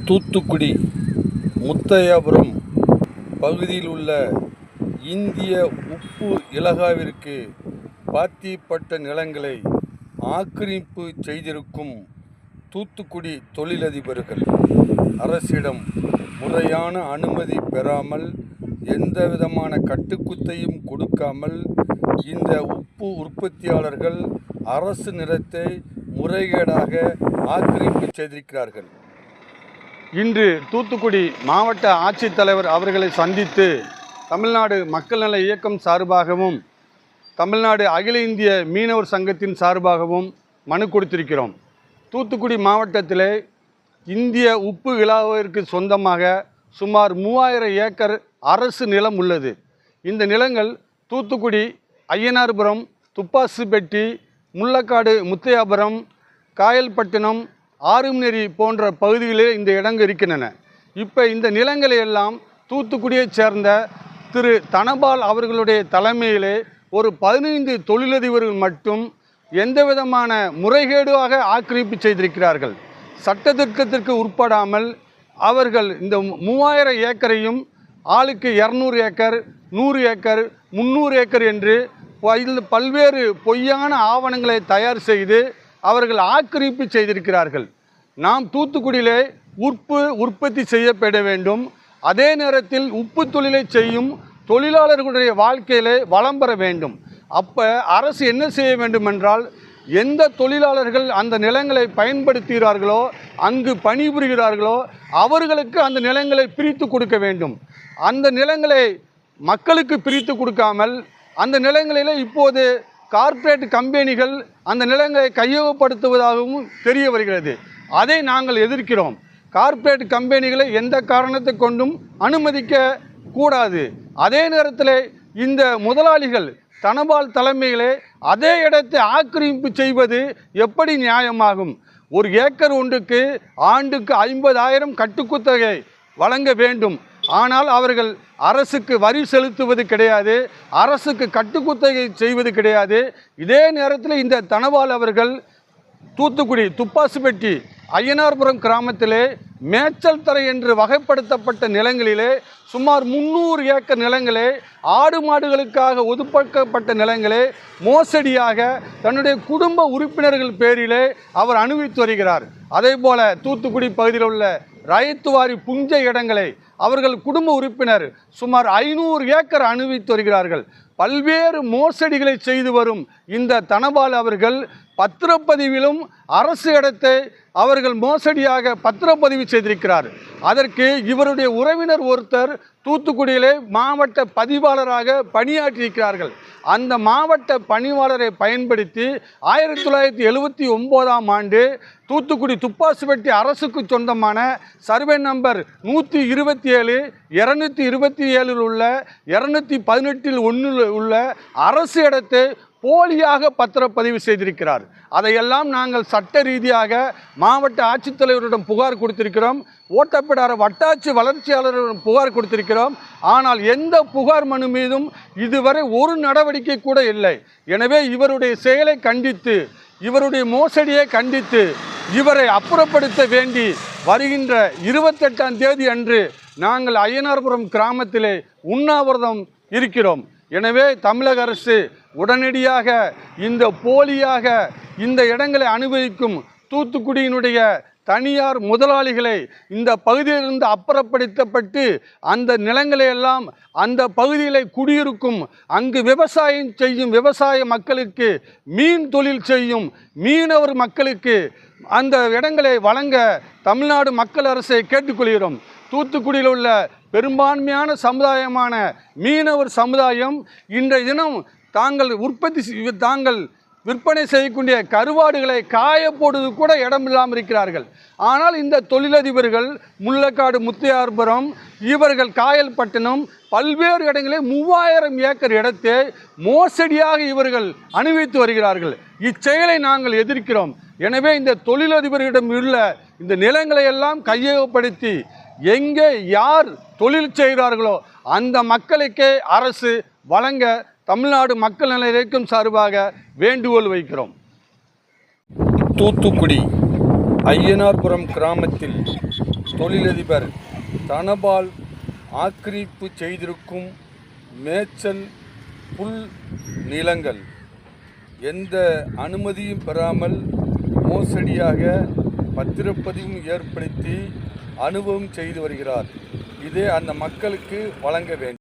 தூத்துக்குடி முத்தையாபுரம் பகுதியில் உள்ள இந்திய உப்பு இலாகாவிற்கு பாத்தியப்பட்ட நிலங்களை ஆக்கிரமிப்பு செய்திருக்கும் தூத்துக்குடி தொழிலதிபர்கள் அரசிடம் முறையான அனுமதி பெறாமல் எந்தவிதமான கட்டுக்குத்தையும் கொடுக்காமல் இந்த உப்பு உற்பத்தியாளர்கள் அரசு நிலத்தை முறைகேடாக ஆக்கிரமிப்பு செய்திருக்கிறார்கள். இன்று தூத்துக்குடி மாவட்ட ஆட்சித்தலைவர் அவர்களை சந்தித்து தமிழ்நாடு மக்கள் நல இயக்கம் சார்பாகவும் தமிழ்நாடு அகில இந்திய மீனவர் சங்கத்தின் சார்பாகவும் மனு கொடுத்திருக்கிறோம். தூத்துக்குடி மாவட்டத்திலே இந்திய உப்பு இலாகாவிற்கு சொந்தமாக சுமார் 3000 ஏக்கர் அரசு நிலம் உள்ளது. இந்த நிலங்கள் தூத்துக்குடி, ஐயனார்புரம், துப்பாசுப்பட்டி, முள்ளக்காடு, முத்தையாபுரம், காயல்பட்டினம், ஆறும்நெறி போன்ற பகுதிகளில் இந்த இடங்கள் இருக்கின்றன. இப்போ இந்த நிலங்களை எல்லாம் தூத்துக்குடியைச் சேர்ந்த திரு தனபால் அவர்களுடைய தலைமையிலே ஒரு 15 தொழிலதிபர்கள் மட்டும் எந்தவிதமான முறைகேடாக ஆக்கிரமிப்பு செய்திருக்கிறார்கள். சட்டத்திட்டத்திற்கு உட்படாமல் அவர்கள் இந்த 3000 ஏக்கரையும் ஆளுக்கு 200 ஏக்கர், 100 ஏக்கர், 300 ஏக்கர் என்று பல்வேறு பொய்யான ஆவணங்களை தயார் செய்து அவர்கள் ஆக்கிரமிப்பு செய்திருக்கிறார்கள். நாம் தூத்துக்குடியிலே உப்பு உற்பத்தி செய்யப்பட வேண்டும். அதே நேரத்தில் உப்பு தொழிலை செய்யும் தொழிலாளர்களுடைய வாழ்க்கையிலே வளம் பெற வேண்டும். அப்போ அரசு என்ன செய்ய வேண்டும் என்றால், எந்த தொழிலாளர்கள் அந்த நிலங்களை பயன்படுத்துகிறார்களோ, அங்கு பணிபுரிகிறார்களோ அவர்களுக்கு அந்த நிலங்களை பிரித்து கொடுக்க வேண்டும். அந்த நிலங்களை மக்களுக்கு பிரித்து கொடுக்காமல் அந்த நிலங்களில் இப்போது கார்ப்பரேட் கம்பெனிகள் அந்த நிலங்களை கையகப்படுத்துவதாகவும் தெரிய வருகிறது. அதை நாங்கள் எதிர்க்கிறோம். கார்ப்பரேட் கம்பெனிகளை எந்த காரணத்தை கொண்டும் அனுமதிக்க கூடாது. அதே நேரத்தில் இந்த முதலாளிகள் தனபால் தலைமையிலே அதே இடத்தை ஆக்கிரமிப்பு செய்வது எப்படி நியாயமாகும்? ஒரு ஏக்கர் ஒன்றுக்கு ஆண்டுக்கு 50,000 கட்டுக்குத்தகை வழங்க வேண்டும். ஆனால் அவர்கள் அரசுக்கு வரி செலுத்துவது கிடையாது, அரசுக்கு கட்டுக்குத்தகை செய்வது கிடையாது. இதே நேரத்தில் இந்த தனபால் அவர்கள் தூத்துக்குடி, துப்பாசுப்பட்டி, ஐயனார்புரம் கிராமத்திலே மேய்ச்சல் தரை என்று வகைப்படுத்தப்பட்ட நிலங்களிலே சுமார் 300 ஏக்கர் நிலங்களே ஆடு மாடுகளுக்காக ஒதுக்கப்பட்ட நிலங்களே மோசடியாக தன்னுடைய குடும்ப உறுப்பினர்கள் பேரிலே அவர் அனுபவித்து வருகிறார். அதே போல தூத்துக்குடி பகுதியில் உள்ள ரயத்துவாரி புஞ்சை இடங்களை அவர்கள் குடும்ப உறுப்பினர் சுமார் 500 ஏக்கர் அனுபவித்து வருகிறார்கள். பல்வேறு மோசடிகளை செய்து வரும் இந்த தனபால் அவர்கள் பத்திரப்பதிவிலும் அரசு இடத்தை அவர்கள் மோசடியாக பத்திரப்பதிவு செய்திருக்கிறார். அதற்கு இவருடைய உறவினர் ஒருத்தர் தூத்துக்குடியிலே மாவட்ட பதிவாளராக பணியாற்றியிருக்கிறார்கள். அந்த மாவட்ட பணிவாளரை பயன்படுத்தி 1979ஆம் ஆண்டு தூத்துக்குடி துப்பாசுப்பட்டி அரசுக்கு சொந்தமான சர்வே நம்பர் 127, 227 உள்ள 218 உள்ள அரசு இடத்தை போலியாக பத்திரப்பதிவு செய்திருக்கிறார். அதையெல்லாம் நாங்கள் சட்ட ரீதியாக மாவட்ட ஆட்சித்தலைவரிடம் புகார் கொடுத்திருக்கிறோம். ஓட்டப்பிடார வட்டாட்சி வளர்ச்சியாளரிடம் புகார் கொடுத்திருக்கிறோம். ஆனால் எந்த புகார் மனு மீதும் இதுவரை ஒரு நடவடிக்கை கூட இல்லை. எனவே இவருடைய செயலை கண்டித்து, இவருடைய மோசடியை கண்டித்து இவரை அப்புறப்படுத்த வேண்டி வருகின்ற 28ஆம் தேதி அன்று நாங்கள் ஐயனார்புரம் கிராமத்திலே உண்ணாவிரதம் இருக்கிறோம். எனவே தமிழக அரசு உடனடியாக இந்த போலியாக இந்த இடங்களை அனுபவிக்கும் தூத்துக்குடியினுடைய தனியார் முதலாளிகளை இந்த பகுதியிலிருந்து அப்புறப்படுத்தப்பட்டு அந்த நிலங்களை எல்லாம் அந்த பகுதியில் குடியிருக்கும், அங்கு விவசாயம் செய்யும் விவசாய மக்களுக்கு, மீன் தொழில் செய்யும் மீனவர் மக்களுக்கு அந்த இடங்களை வழங்க தமிழ்நாடு மக்கள் அரசை கேட்டுக்கொள்கிறோம். தூத்துக்குடியில் உள்ள பெரும்பான்மையான சமுதாயமான மீனவர் சமுதாயம் இன்றைய தினம் தாங்கள் விற்பனை செய்யக்கூடிய கருவாடுகளை காய போடுவது கூட இடமில்லாமல் இருக்கிறார்கள். ஆனால் இந்த தொழிலதிபர்கள் முள்ளக்காடு, முத்தையார்புரம், இவர்கள் காயல்பட்டினம் பல்வேறு இடங்களில் 3000 ஏக்கர் இடத்தை மோசடியாக இவர்கள் அனுபவித்து வருகிறார்கள். இச்செயலை நாங்கள் எதிர்க்கிறோம். எனவே இந்த தொழிலதிபர்களிடம் உள்ள இந்த நிலங்களை எல்லாம் கையகப்படுத்தி எங்கே யார் தொழில் செய்கிறார்களோ அந்த மக்களுக்கே அரசு வழங்க தமிழ்நாடு மக்கள் நல இயக்கம் சார்பாக வேண்டுகோள் வைக்கிறோம். தூத்துக்குடி ஐயனார்புரம் கிராமத்தில் தொழிலதிபர் தனபால் ஆக்கிரமிப்பு செய்திருக்கும் மேய்ச்சல் புல் நிலங்கள் எந்த அனுமதியும் பெறாமல் மோசடியாக பத்திரப்பதிவும் ஏற்படுத்தி அனுபவம் செய்து வருகிறார். இதை அந்த மக்களுக்கு வழங்க வேண்டும்.